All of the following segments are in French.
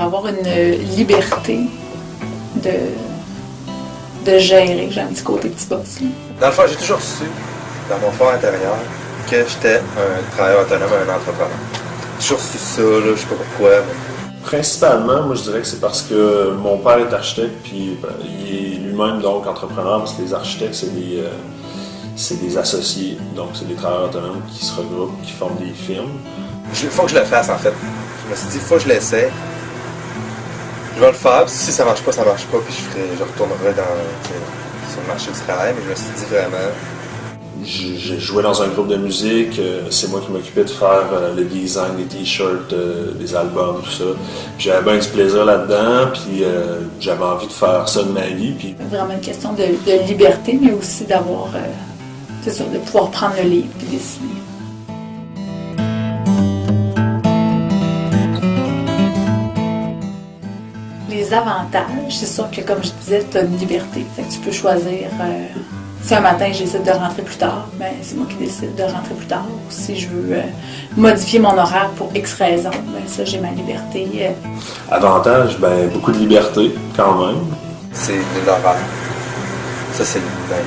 avoir une liberté de gérer. J'ai un petit côté petit boss. Là. Dans le fond, j'ai toujours su, dans mon fort intérieur, que j'étais un travailleur autonome, un entrepreneur. J'ai toujours su ça, là, je sais pas pourquoi. Mais... Principalement, moi je dirais que c'est parce que mon père est architecte, puis il est lui-même donc entrepreneur, parce que les architectes, c'est des associés, donc c'est des travailleurs autonomes qui se regroupent, qui forment des firmes. Il faut que je le fasse, en fait. Je me suis dit, il faut que je l'essaie. Je vais le faire, puis si ça marche pas, puis je retournerai sur le marché du travail, mais je me suis dit vraiment... J'ai joué dans un groupe de musique, c'est moi qui m'occupais de faire le design des t-shirts, des albums, tout ça. Puis j'avais bien du plaisir là-dedans, puis j'avais envie de faire ça de ma vie. Puis... Vraiment une question de liberté, mais aussi d'avoir, c'est ça, de pouvoir prendre le livre et dessiner. Les avantages, c'est sûr que, comme je disais, tu as une liberté. Fait que tu peux choisir... si un matin, je décide de rentrer plus tard, ben, c'est moi qui décide de rentrer plus tard. Si je veux modifier mon horaire pour X raisons, ben, ça, j'ai ma liberté. Avantage, ben, beaucoup de liberté, quand même. C'est l'horaire. Ça, c'est le même.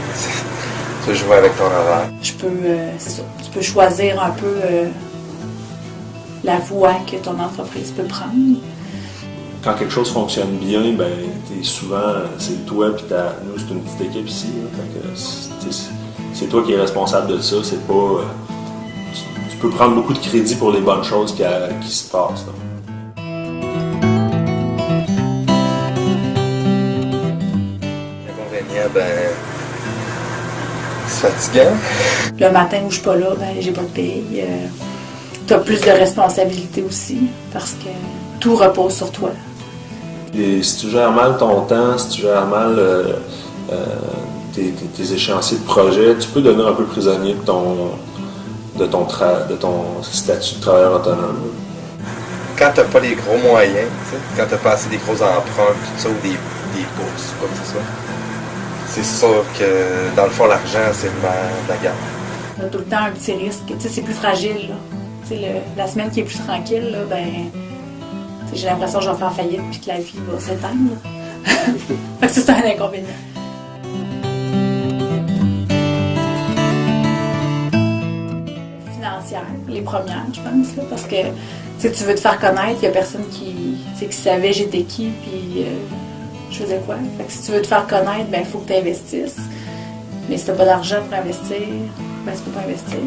Tu peux jouer avec ton horaire. Je peux, c'est ça, tu peux choisir un peu la voie que ton entreprise peut prendre. Quand quelque chose fonctionne bien, ben, souvent, c'est toi puis nous, c'est une petite équipe ici. Là, c'est toi qui es responsable de ça. C'est pas, tu peux prendre beaucoup de crédit pour les bonnes choses qui se passent. Là. L'inconvénient, ben, c'est fatigant. Le matin où je suis pas là, ben, j'ai pas de paye. Tu as plus de responsabilités aussi parce que tout repose sur toi. Et si tu gères mal ton temps, si tu gères mal tes échéanciers de projet, tu peux devenir un peu prisonnier de ton statut de travailleur autonome. Quand tu n'as pas les gros moyens, quand tu n'as pas assez des gros emprunts, tout ça, ou des bourses, ou comme ça, c'est sûr que dans le fond, l'argent, c'est le nerf de la guerre. On a tout le temps un petit risque. C'est plus fragile. Là. La semaine qui est plus tranquille, là, ben, j'ai l'impression que je vais faire faillite et que la vie va s'éteindre. Fait que ça, c'est un inconvénient. Financière, les premières, je pense, là, parce que tu veux te faire connaître, il n'y a personne qui savait j'étais qui, puis je faisais quoi. Fait que si tu veux te faire connaître, ben il faut que tu investisses. Mais si tu n'as pas d'argent pour investir, ben tu peux pas investir.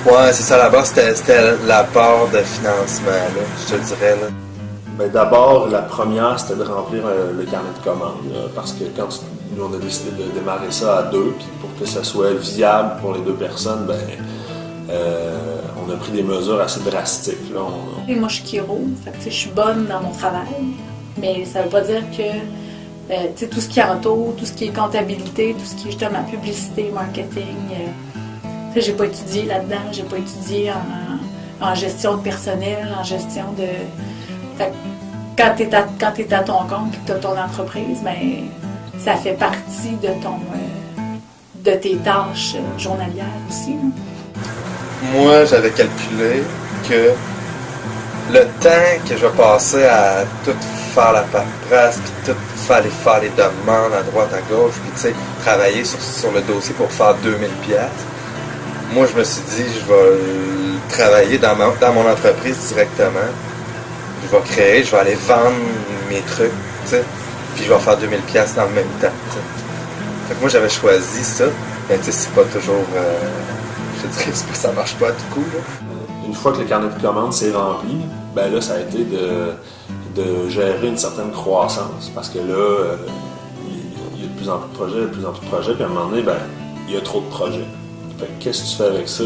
Ouais, c'est ça, là-bas, c'était la part de financement, là, je te dirais. Là. Ben, d'abord, la première, c'était de remplir le carnet de commandes. Là, parce que quand nous, on a décidé de démarrer ça à deux, puis pour que ça soit viable pour les deux personnes, ben, on a pris des mesures assez drastiques. Là. Et moi, je suis chiro, fait que je suis bonne dans mon travail, mais ça veut pas dire que tout ce qui entoure, tout ce qui est comptabilité, tout ce qui est justement publicité, marketing, j'ai pas étudié là-dedans, j'ai pas étudié en gestion de personnel, en gestion de... Fait que quand tu es à ton compte et que tu as ton entreprise, ben, ça fait partie de tes tâches journalières aussi. Hein. Moi, j'avais calculé que le temps que je vais passer à tout faire la paperasse, puis tout aller faire les demandes à droite, à gauche, puis tu sais, travailler sur le dossier pour faire 2000$, moi, je me suis dit, je vais travailler dans mon entreprise directement. Je vais créer, je vais aller vendre mes trucs, tu sais, puis je vais faire 2000$ dans le même temps, t'sais. Fait que moi, j'avais choisi ça, mais tu sais, c'est pas toujours... je te dirais que ça marche pas à tout coup, là. Une fois que le carnet de commandes s'est rempli, ben là, ça a été de gérer une certaine croissance, parce que là, il y a de plus en plus de projets, puis à un moment donné, ben, il y a trop de projets. Fait que qu'est-ce que tu fais avec ça?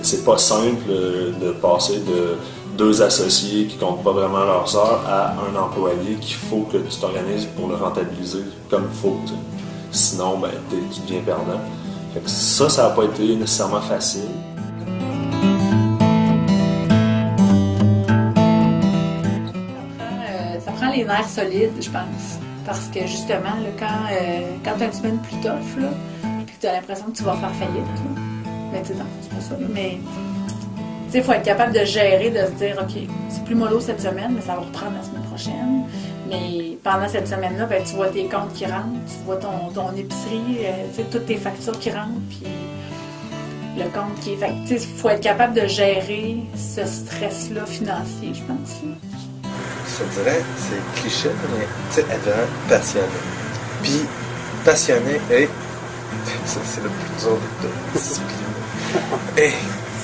C'est pas simple de passer de 2 associés qui comptent pas vraiment leurs heures à un employé qu'il faut que tu t'organises pour le rentabiliser comme il faut. T'sais. Sinon, ben, tu deviens perdant. Fait que ça n'a pas été nécessairement facile. Ça prend les nerfs solides, je pense. Parce que justement, là, quand tu as une semaine plus tough, là, puis que tu as l'impression que tu vas faire faillite, là, ben, tu sais, non, c'est pas ça, là, mais sais, il faut être capable de gérer, de se dire, OK, c'est plus mollo cette semaine, mais ça va reprendre la semaine prochaine. Mais pendant cette semaine-là, ben, tu vois tes comptes qui rentrent, tu vois ton épicerie, tu sais, toutes tes factures qui rentrent, puis le compte qui est... Fait tu sais, il faut être capable de gérer ce stress-là financier, je pense. Je te dirais, c'est cliché, mais tu sais, être vraiment passionné. Puis, passionné et... Ça, c'est le plus dur de discipline. Et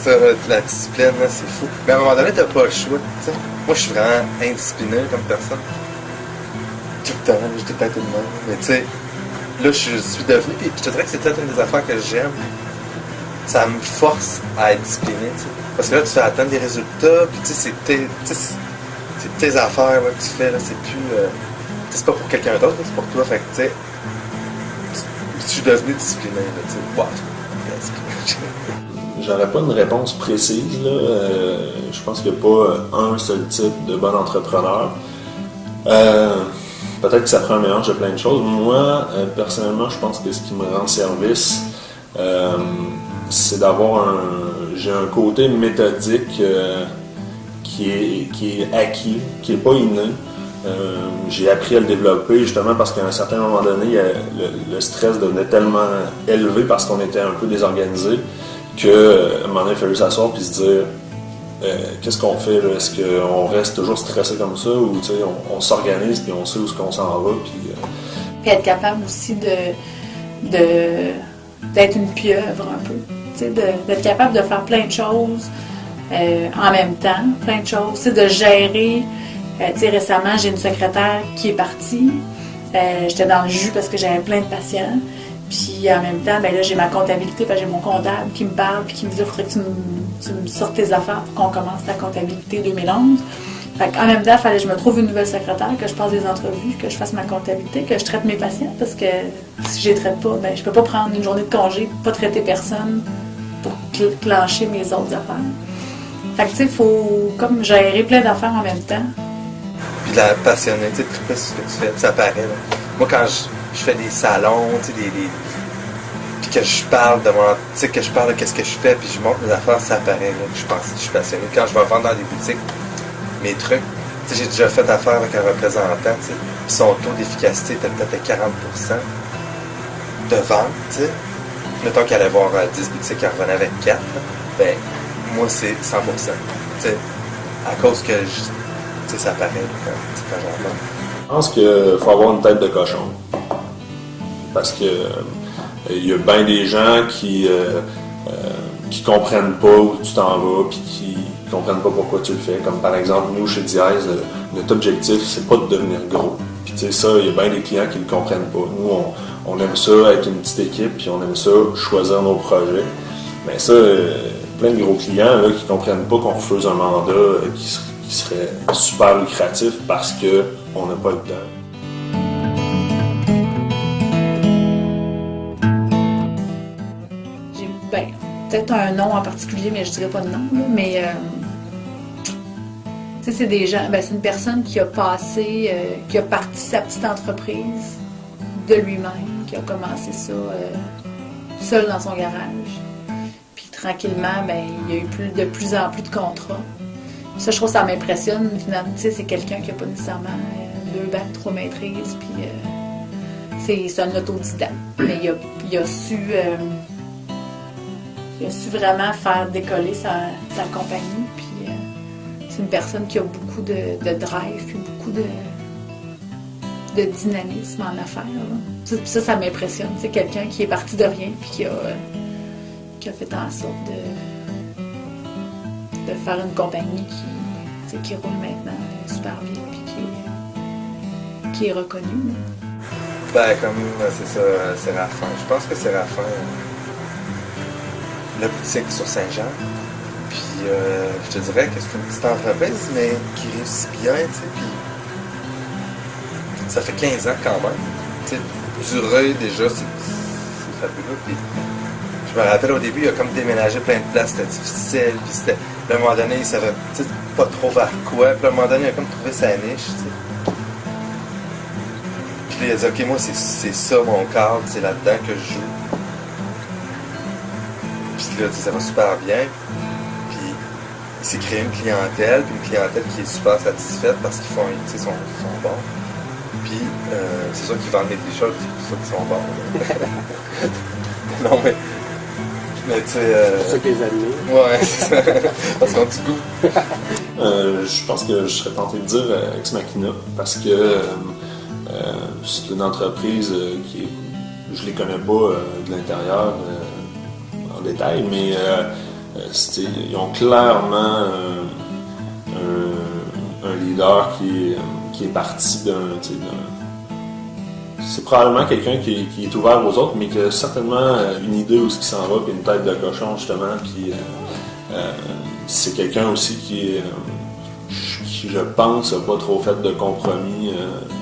ça, la discipline, là, c'est fou. Mais à un moment donné, t'as pas le choix, tu sais. Moi, je suis vraiment indiscipliné comme personne. Tout le temps, j'ai tout le temps tout le monde. Mais tu sais, là, je suis devenu, puis je te dirais que c'est peut-être une des affaires que j'aime. Ça me force à être discipliné, tu sais. Parce que là, tu fais atteindre des résultats, puis tu sais, c'est tes affaires là, que tu fais, là, c'est plus... c'est pas pour quelqu'un d'autre, c'est pour toi, fait que tu sais... Je suis devenu discipliné, là, tu sais. Wow. J'aurais pas une réponse précise, là. Je pense qu'il n'y a pas un seul type de bon entrepreneur. Peut-être que ça prend un mélange de plein de choses. Moi, personnellement, je pense que ce qui me rend service, c'est d'avoir j'ai un côté méthodique qui est acquis, qui n'est pas inné. J'ai appris à le développer justement parce qu'à un certain moment donné, le stress devenait tellement élevé parce qu'on était un peu désorganisé qu'à un moment donné, il fallait s'asseoir et se dire qu'est-ce qu'on fait là? Est-ce qu'on reste toujours stressé comme ça ou on s'organise puis on sait où est-ce qu'on s'en va puis être capable aussi d'être une pieuvre un peu, d'être capable de faire plein de choses en même temps, plein de choses, de gérer. Récemment, j'ai une secrétaire qui est partie. J'étais dans le jus parce que j'avais plein de patients. Puis en même temps, ben là, j'ai ma comptabilité, j'ai mon comptable qui me parle et qui me dit il faudrait que tu me sortes tes affaires pour qu'on commence la comptabilité 2011. En même temps, il fallait que je me trouve une nouvelle secrétaire, que je passe des entrevues, que je fasse ma comptabilité, que je traite mes patients parce que si je les traite pas, ben, je peux pas prendre une journée de congé, pas traiter personne pour clencher mes autres affaires. Fait que tu sais, il faut comme gérer plein d'affaires en même temps. Puis la passionnée, tu sais, triper sur ce que tu fais, ça paraît. Là. Moi, quand je fais des salons, tu sais, puis que je parle de mon, tu sais, que je parle de qu'est-ce que je fais, puis je montre mes affaires, ça paraît. Là, je pense que je suis passionné. Quand je vais vendre dans des boutiques mes trucs, tu sais, j'ai déjà fait affaire avec un représentant, tu sais, puis son taux d'efficacité était peut-être à 40% de vente, tu sais. Mettons qu'elle allait voir 10 boutiques, elle revenait avec 4, là. Ben, moi, c'est 100%. Tu sais, à cause que ça paraît quand j'en parle. Je pense qu'il faut avoir une tête de cochon. Parce que il y a bien des gens qui comprennent pas où tu t'en vas puis qui comprennent pas pourquoi tu le fais. Comme par exemple, nous, chez Diaz, notre objectif, c'est pas de devenir gros. Puis tu sais, ça, il y a bien des clients qui le comprennent pas. Nous, on aime ça être une petite équipe puis on aime ça choisir nos projets. Mais ça, plein de gros clients là, qui comprennent pas qu'on refuse un mandat qui serait super lucratif parce qu'on n'a pas le temps. J'ai peut-être un nom en particulier, mais je dirais pas de nom. Là, mais c'est des gens, c'est une personne qui a passé, qui a parti sa petite entreprise de lui-même, qui a commencé ça seul dans son garage. Puis tranquillement, il y a eu de plus en plus de contrats. Ça, je trouve que ça m'impressionne. Finalement, c'est quelqu'un qui n'a pas nécessairement 2 bacs, 3 maîtrises, puis c'est un autodidacte. Mais il a su vraiment faire décoller sa compagnie. Puis c'est une personne qui a beaucoup de drive, puis beaucoup de dynamisme en affaires. Là. Ça m'impressionne. C'est quelqu'un qui est parti de rien, puis qui a fait en sorte de faire une compagnie qui roule maintenant super bien puis qui est reconnue. Comme c'est ça, Séraphin. Je pense que Séraphin, la boutique sur Saint-Jean. Puis je te dirais que c'est une petite entreprise, mais qui réussit bien, tu sais. Puis ça fait 15 ans quand même. Tu sais, durer déjà, c'est fabuleux. Puis je me rappelle au début, il a comme déménagé plein de places, c'était difficile, puis c'était... Puis à un moment donné, il savait pas trop vers quoi, puis à un moment donné, il a comme trouvé sa niche, tu sais. Puis là, il a dit, ok, moi, c'est ça mon cadre, c'est là-dedans que je joue. Puis là, ça va super bien. Puis il s'est créé une clientèle, puis une clientèle qui est super satisfaite parce qu'ils font, tu sais, sont bons. Puis, c'est sûr qu'ils vendent des t-shirts, c'est pour ça qu'ils sont bons. Non, mais tu sais... C'est pour ça qu'ils admirent. Ouais, c'est ça. Parce qu'ils ont du goût. Je pense que je serais tenté de dire Ex Machina, parce que c'est une entreprise qui est... Je les connais pas de l'intérieur en détail, mais ils ont clairement un leader qui est parti d'un... C'est probablement quelqu'un qui est ouvert aux autres, mais qui a certainement une idée où ce qui s'en va, puis une tête de cochon, justement. Puis c'est quelqu'un aussi qui, je pense, n'a pas trop fait de compromis.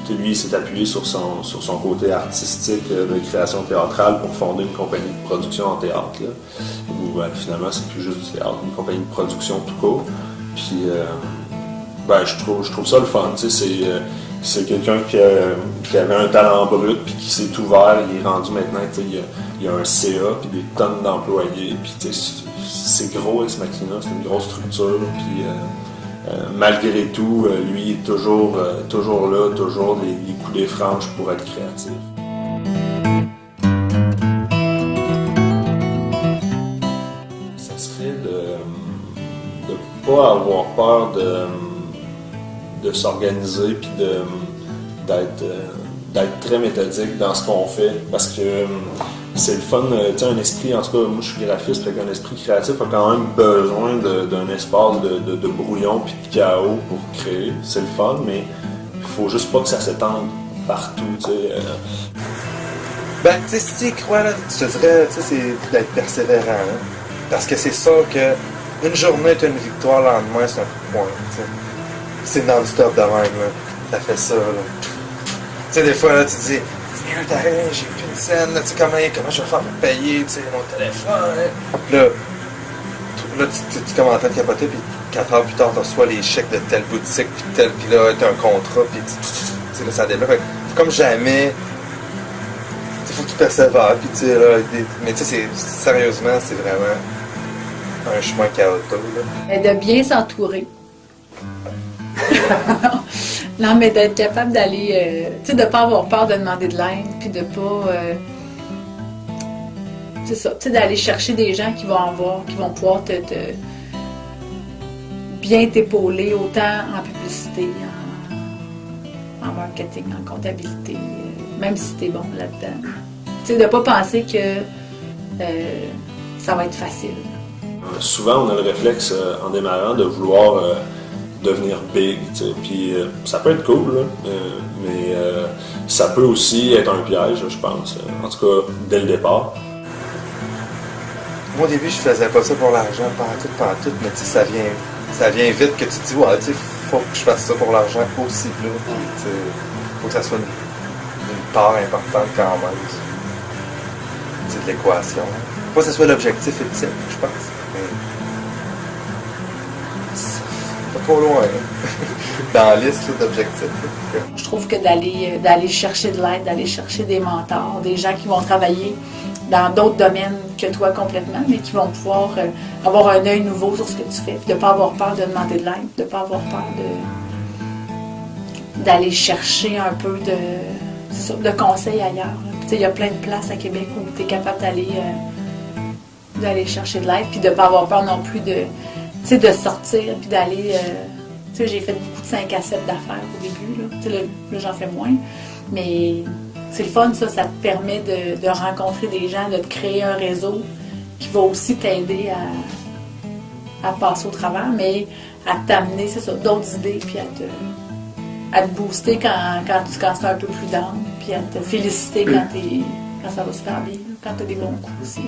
Lui, il s'est appuyé sur son côté artistique de création théâtrale pour fonder une compagnie de production en théâtre. Là, où finalement, c'est plus juste du théâtre, une compagnie de production tout court. Puis je trouve ça le fun. C'est quelqu'un qui avait un talent brut puis qui s'est ouvert. Il est rendu maintenant, il y a un CA puis des tonnes d'employés. Puis c'est gros Ex Machina, c'est une grosse structure. Puis malgré tout, lui est toujours là, toujours les coulées franches pour être créatif. Ça serait de pas avoir peur de s'organiser puis d'être très méthodique dans ce qu'on fait, parce que c'est le fun, tu sais, un esprit, en tout cas moi je suis graphiste, fait qu'un esprit créatif a quand même besoin d'un espace de brouillon puis de chaos pour créer, c'est le fun, mais il faut juste pas que ça s'étende partout, tu sais. Ben, tu sais, si tu y crois, là, je te dirais, tu sais, c'est d'être persévérant, hein, parce que c'est ça que une journée est une victoire, le lendemain c'est un coup de poing, tu sais. C'est non-stop de même, là. Ça fait ça, là. Tu sais, des fois, là, tu te dis, t'arrives, j'ai plus une scène, là, tu sais, comment je vais faire pour payer, tu sais, mon téléphone, hein. Là, tu commences en train de capoter, puis 4 heures plus tard, tu reçois les chèques de telle boutique, puis là, t'as un contrat, puis tu sais, là, ça développe. Faut comme jamais, il faut que tu persévères, puis tu sais, là, mais tu sais, sérieusement, c'est vraiment un chemin chaotique, là. De bien s'entourer. Non, mais d'être capable d'aller, tu sais, de ne pas avoir peur de demander de l'aide, puis de pas, c'est ça, tu sais, d'aller chercher des gens qui vont pouvoir bien t'épauler, autant en publicité, en marketing, en comptabilité, même si t'es bon là-dedans. Tu sais, de ne pas penser que ça va être facile. Souvent, on a le réflexe, en démarrant, de vouloir devenir big, puis ça peut être cool, là, mais ça peut aussi être un piège, je pense, en tout cas dès le départ. Moi au début je faisais pas ça pour l'argent, pas tout, mais tu sais, ça vient vite que tu te dis ouais, tu sais, faut que je fasse ça pour l'argent aussi, là, puis faut que ça soit une part importante quand même, tu sais, de l'équation. Pas que ce soit l'objectif ultime, je pense. Pas trop loin, dans la liste d'objectifs. Je trouve que d'aller chercher de l'aide, d'aller chercher des mentors, des gens qui vont travailler dans d'autres domaines que toi complètement, mais qui vont pouvoir avoir un œil nouveau sur ce que tu fais, puis de ne pas avoir peur de demander de l'aide, de ne pas avoir peur d'aller chercher un peu de conseils ailleurs. Il y a plein de places à Québec où tu es capable d'aller chercher de l'aide, puis de ne pas avoir peur non plus de sortir, puis d'aller... j'ai fait beaucoup de 5 à 7 d'affaires au début, là j'en fais moins, mais c'est le fun, ça te permet de rencontrer des gens, de te créer un réseau qui va aussi t'aider à passer au travers, mais à t'amener, c'est ça, d'autres idées, puis à te booster quand c'est un peu plus down, puis à te féliciter quand ça va super bien, quand tu as des bons coups aussi.